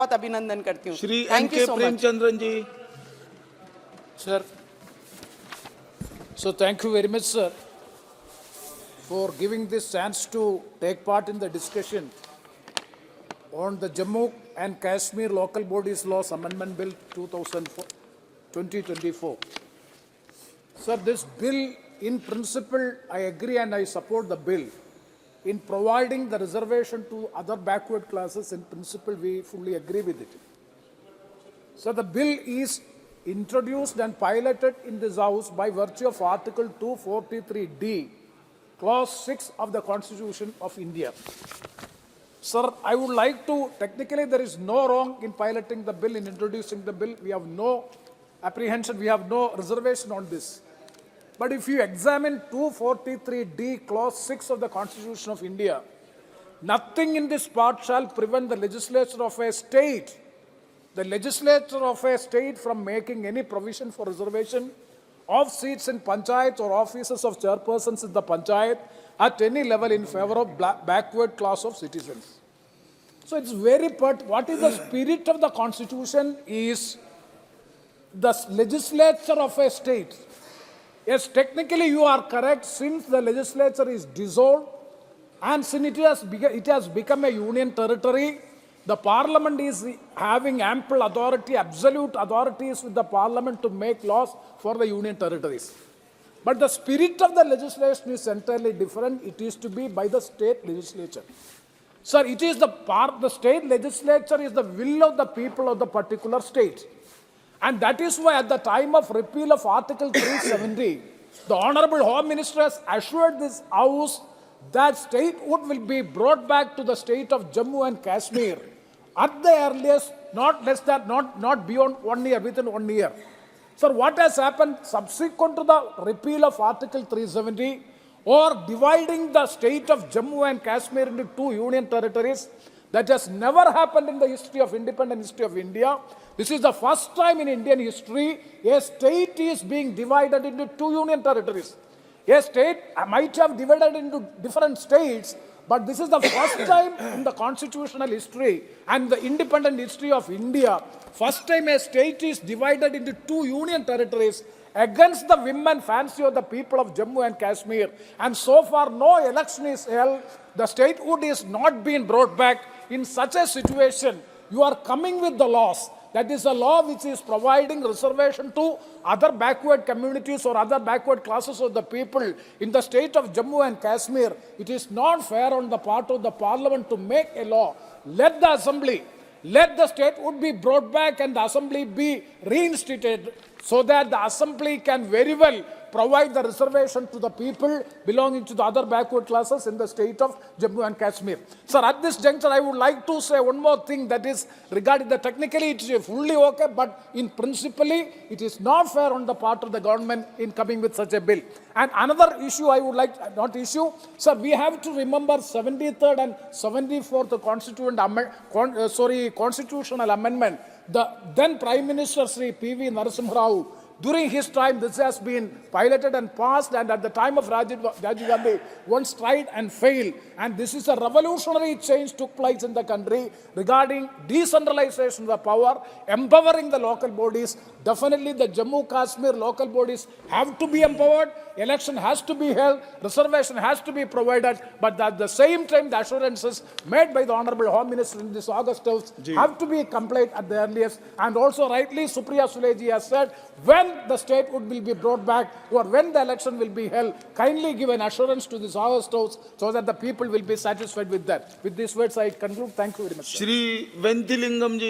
बहुत अभिनंदन करती हूँ। Shri thank you so much. Premachandran ji. Sir, so thank you very much, sir, for giving this chance to take part in the discussion on the Jammu and Kashmir Local Bodies Laws Amendment Bill 2024. Sir, this bill, in principle, I agree and I support the bill. In providing the reservation to other backward classes, in principle, we fully agree with it. So the bill is introduced and piloted in this House by virtue of Article 243D, Clause 6 of the Constitution of India. Sir, I would like to, technically there is no wrong in piloting the bill, in introducing the bill. We have no apprehension, we have no reservation on this. But if you examine 243D, Clause 6 of the Constitution of India, nothing in this part shall prevent the legislature of a state from making any provision for reservation of seats in Panchayat or offices of chairpersons in the Panchayat at any level in favor of backward class of citizens. So it's very what is the spirit of the Constitution is the legislature of a state. Yes, technically you are correct, since the legislature is dissolved and since it has become a union territory, the parliament is having ample authority, absolute authorities with the parliament to make laws for the union territories. But the spirit of the legislation is entirely different. It is to be by the state legislature. Sir, it is the state legislature is the will of the people of the particular state. And that is why at the time of repeal of Article 370, the Honorable Home Minister has assured this House that statehood will be brought back to the state of Jammu and Kashmir at the earliest, not beyond 1 year, within 1 year. Sir, what has happened subsequent to the repeal of Article 370 or dividing the state of Jammu and Kashmir into two union territories? That has never happened in the history of independent history of India. This is the first time in Indian history a state is being divided into two union territories. A state might have divided into different states, but this is the first time in the constitutional history and the independent history of India, first time a state is divided into two union territories against the whim and fancy of the people of Jammu and Kashmir. And so far no election is held, the statehood is not being brought back. In such a situation, you are coming with the laws. That is a law which is providing reservation to other backward communities or other backward classes of the people in the state of Jammu and Kashmir. It is not fair on the part of the parliament to make a law. Let the assembly, let the statehood be brought back and the assembly be reinstated so that the assembly can very well provide the reservation to the people belonging to the other backward classes in the state of Jammu and Kashmir. Sir, at this juncture, I would like to say one more thing, that is regarding the technically it is fully okay, but in principally it is not fair on the part of the government in coming with such a bill. And another issue I would like, not issue, sir, we have to remember 73rd and 74th constitutional amendment. The then Prime Minister Sri P.V. Narasimha Rao, during his time, this has been piloted and passed, and at the time of Rajiv Gandhi, once tried and failed. And this is a revolutionary change took place in the country regarding decentralization of the power, empowering the local bodies. Definitely the Jammu Kashmir local bodies have to be empowered, election has to be held, reservation has to be provided, but at the same time the assurances made by the Honorable Home Minister in this August House have to be complied at the earliest. And also rightly Supriya Suleji has said, when the statehood will be brought back or when the election will be held, kindly give an assurance to this August House so that the people will be satisfied with that. With these words I conclude. Thank you very much. Shri Ventilingam ji.